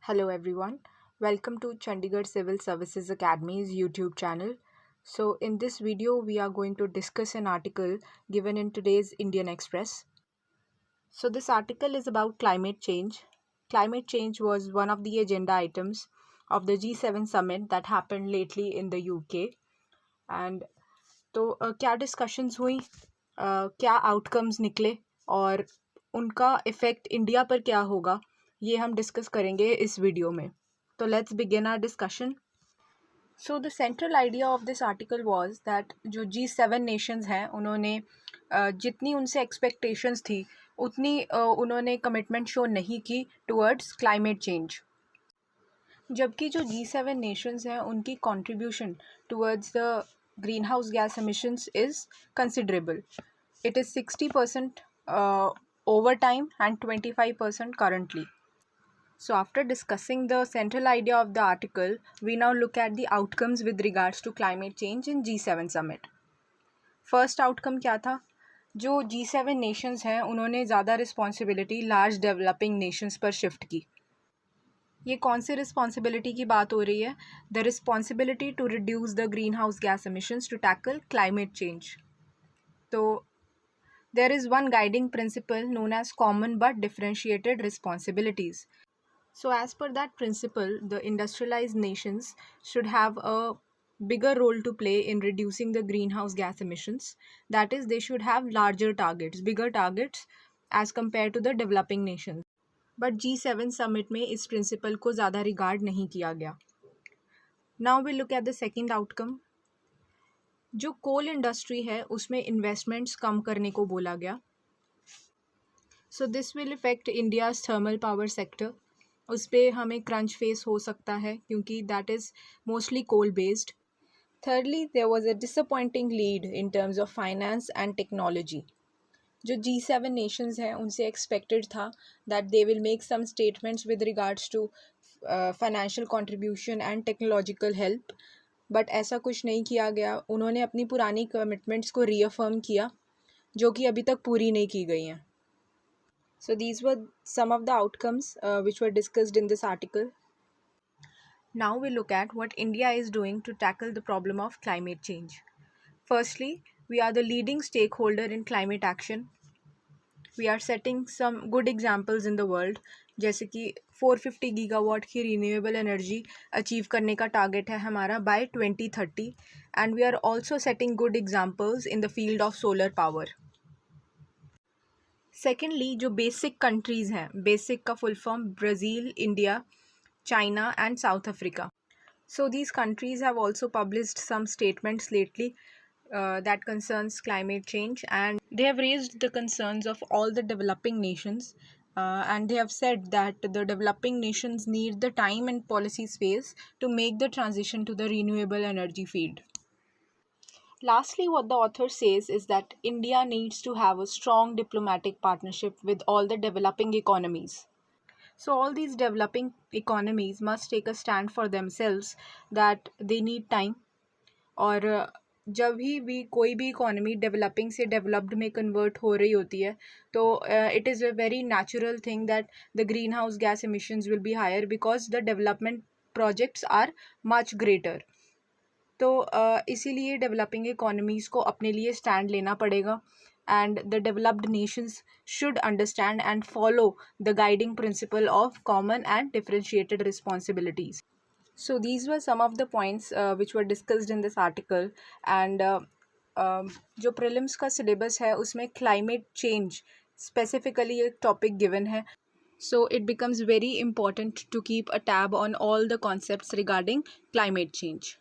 Hello everyone. Welcome to Chandigarh Civil Services Academy's YouTube channel. So in this video we are going to discuss an article given in today's Indian Express. So this article is about climate change. Climate change was one of the agenda items of the G7 summit that happened lately in the UK. And तो क्या discussions हुई, क्या outcomes निकले और उनका effect India पर क्या होगा, ये हम डिस्कस करेंगे इस वीडियो में. तो let's begin our discussion. So the central idea of this article was that जो G7 नेशंस हैं उन्होंने जितनी उनसे एक्सपेक्टेशंस थी उतनी उन्होंने कमिटमेंट शो नहीं की टुवर्ड्स क्लाइमेट चेंज, जबकि जो G7 नेशंस हैं उनकी contribution towards the green house gas emissions is considerable. It is 60% over time and 25% currently. So after discussing the central idea of the article, we now look at the outcomes with regards to climate change in G7 summit. First outcome क्या था? जो G7 nations हैं उन्होंने ज़्यादा responsibility large developing Nations पर shift की. ये कौन सी रिस्पॉन्सिबिलिटी की बात हो रही है? The responsibility to reduce the green house gas emissions to tackle climate change. तो there is one guiding principle known as common but differentiated responsibilities. So as per that principle, the industrialized nations should have a bigger role to play in reducing the greenhouse gas emissions. That is, they should have larger targets, bigger targets as compared to the developing nations. But G7 summit में इस principle को ज़्यादा regard नहीं किया गया. Now we look at the second outcome. जो coal industry है उसमें इन्वेस्टमेंट्स कम करने को बोला गया. So this will effect India's thermal power sector. उस पर हमें क्रंच फेस हो सकता है क्योंकि that is mostly coal based. Thirdly there was a disappointing lead in terms of finance and technology. जो G7 नेशंस हैं उनसे एक्सपेक्टेड था that they will make some statements with regards to financial contribution and technological help, but ऐसा कुछ नहीं किया गया. उन्होंने अपनी पुरानी कमिटमेंट्स को रीअफर्म किया जो कि अभी तक पूरी नहीं की गई हैं. So these were some of the outcomes which were discussed in this article. Now we look at what India is doing to tackle the problem of climate change. Firstly, we are the leading stakeholder in climate action. We are setting some good examples in the world, जैसे कि 450 gigawatt की renewable energy achieve करने का target है हमारा by 2030, and we are also setting good examples in the field of solar power. Secondly, जो BASIC countries हैं, BASIC का full form Brazil, India, China and South Africa. So these countries have also published some statements lately that concerns climate change, and they have raised the concerns of all the developing nations, and they have said that the developing nations need the time and policy space to make the transition to the renewable energy field. Lastly, what the author says is that India needs to have a strong diplomatic partnership with all the developing economies. So all these developing economies must take a stand for themselves that they need time. और जब भी कोई भी economy developing से developed में convert हो रही होती है तो it is a very natural thing that the green house gas emissions will be higher because the development projects are much greater. तो इसीलिए डेवलपिंग इकोनॉमीज़ को अपने लिए स्टैंड लेना पड़ेगा, and the developed nations should understand and follow the guiding principle of common and differentiated responsibilities. So these were some of the points which were discussed in this article, and जो prelims का syllabus है उसमें climate change specifically एक topic given है. So it becomes very important to keep a tab on all the concepts regarding climate change.